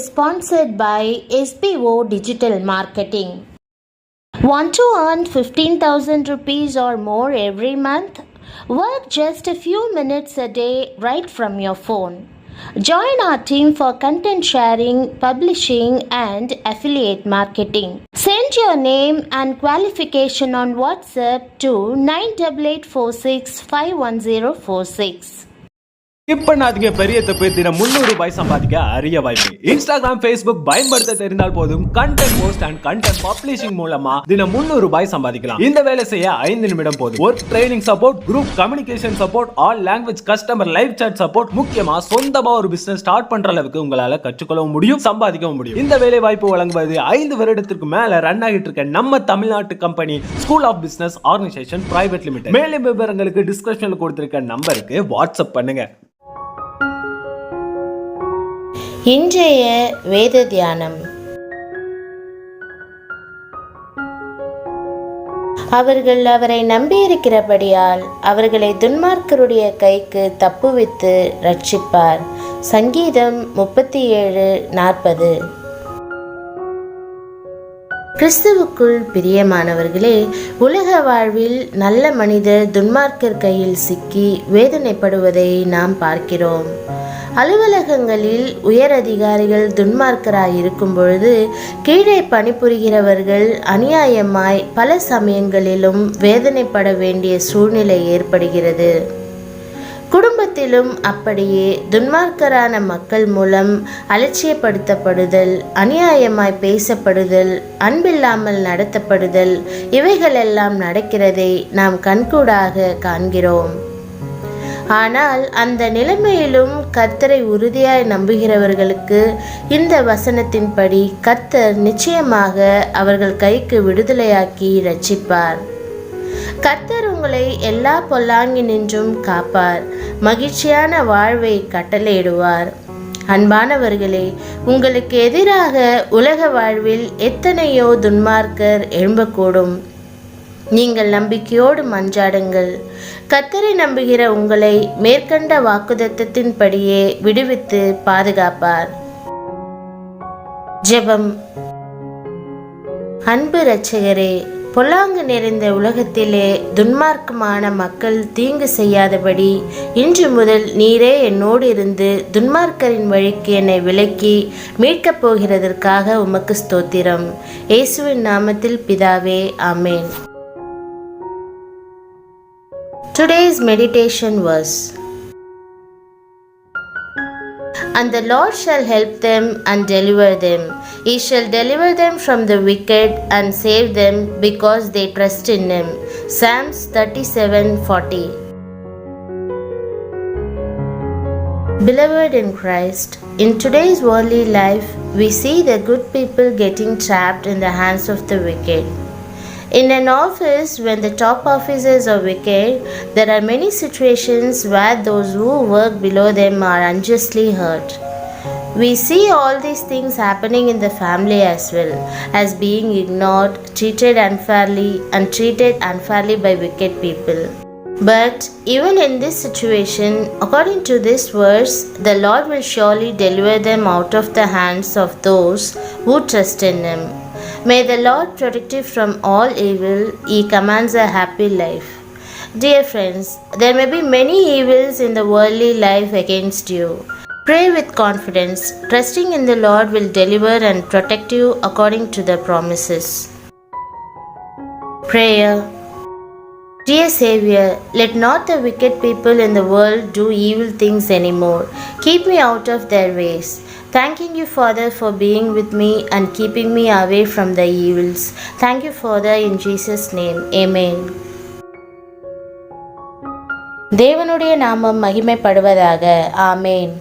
is sponsored by SBO Digital Marketing. Want to earn 15,000 rupees or more every month? Work just a few minutes a day right from your phone. Join our team for content sharing, publishing, and affiliate marketing. Send your name and qualification on WhatsApp to 9846 skip பண்ணாதீங்க. பெரிய தப்பு. தினம் 300 ரூபாய் சம்பாதிக்க அரிய வாய்ப்பு. Instagram, Facebook பயன்படுத்த தெரிந்தால் போதும். Content post and content publishing மூலமா தினம் 300 ரூபாய் சம்பாதிக்கலாம். இந்த வேலை செய்ய 5 நிமிடம் போதும். Work training support, group communication support, all language customer live chat support, முக்கியமா சொந்தமா ஒரு பிசினஸ் ஸ்டார்ட் பண்ற அளவுக்கு உங்களால கற்றுக்கொள்ளவும் முடியும், சம்பாதிக்கவும் முடியும். இந்த வேலை வாய்ப்பு வழங்குவது 5 வருடத்திற்கு மேல ரன் ஆகிட்டு இருக்க நம்ம தமிழ்நாட்டு company school of business organization private limited. மேலும் விவரங்களுக்கு டிஸ்கிரிப்ஷன்ல கொடுத்திருக்க நம்பருக்கு வாட்ஸ்அப் பண்ணுங்க. இன்றைய வேத தியானம். அவர்கள் அவரை நம்பியிருக்கிறபடியால் அவர்களை துன்மார்க்கருடைய கைக்கு தப்புவித்து ரட்சிப்பார். சங்கீதம் 37:40. கிறிஸ்துவுக்குள் பிரியமானவர்களே, உலக வாழ்வில் நல்ல மனிதர் துன்மார்க்கர் கையில் சிக்கி வேதனைப்படுவதை நாம் பார்க்கிறோம். அலுவலகங்களில் உயர் அதிகாரிகள் துன்மார்க்கராய் இருக்கும் பொழுது கீழே பணிபுரிகிறவர்கள் அநியாயமாய் பல சமயங்களிலும் வேதனைப்பட வேண்டிய சூழ்நிலை ஏற்படுகிறது. குடும்பத்திலும் அப்படியே துன்மார்க்கரான மக்கள் மூலம் அலட்சியப்படுத்தப்படுதல், அநியாயமாய் பேசப்படுதல், அன்பில்லாமல் நடத்தப்படுதல், இவைகளெல்லாம் நடக்கிறதை நாம் கண்கூடாக காண்கிறோம். ஆனால் அந்த நிலைமையிலும் கர்த்தரை உறுதியாய் நம்புகிறவர்களுக்கு இந்த வசனத்தின்படி கர்த்தர் நிச்சயமாக அவர்கள் கைக்கு விடுதலையாக்கி ரட்சிப்பார். கர்த்தர் உங்களை எல்லா பொல்லாங்கினின்றும் காப்பார், மகிழ்ச்சியான வாழ்வை கட்டளையிடுவார். அன்பானவர்களே, உங்களுக்கு எதிராக உலக வாழ்வில் எத்தனையோ துன்மார்க்கர் எழும்பக்கூடும். நீங்கள் நம்பிக்கையோடு மன்றாடுங்கள். கர்த்தரை நம்புகிற உங்களை மேற்கண்ட வாக்குத்தத்தத்தின்படியே விடுவித்து பாதுகாப்பார். ஜெபம். அன்பு இரட்சகரே, பொல்லாங்கு நிறைந்த உலகத்திலே துன்மார்க்கமான மக்கள் தீங்கு செய்யாதபடி இன்று முதல் நீரே என்னோடு இருந்து துன்மார்க்கரின் வழிக்கு என்னை விலக்கி மீட்கப் போகிறதற்காக உமக்கு ஸ்தோத்திரம். இயேசுவின் நாமத்தில் பிதாவே, ஆமேன். Today's meditation verse. And the Lord shall help them and deliver them. He shall deliver them from the wicked and save them because they trust in him. Psalms 37:40. Beloved in Christ, in today's worldly life, we see the good people getting trapped in the hands of the wicked. In an office, when the top officers are wicked, there are many situations where those who work below them are unjustly hurt. We see all these things happening in the family as well, as being ignored, treated unfairly by wicked people. But even in this situation, according to this verse, the Lord will surely deliver them out of the hands of those who trust in him. May the Lord protect you from all evil. He commands a happy life. Dear friends, there may be many evils in the worldly life against you. Pray with confidence. Trusting in the Lord will deliver and protect you according to the promises. Prayer. Dear Savior, let not the wicked people in the world do evil things anymore. Keep me out of their ways. Thanking you, Father, for being with me and keeping me away from the evils. Thank you, Father, in Jesus' name. Amen. தேவனுடைய நாமம் மகிமைப்படுவதாக. ஆமேன்.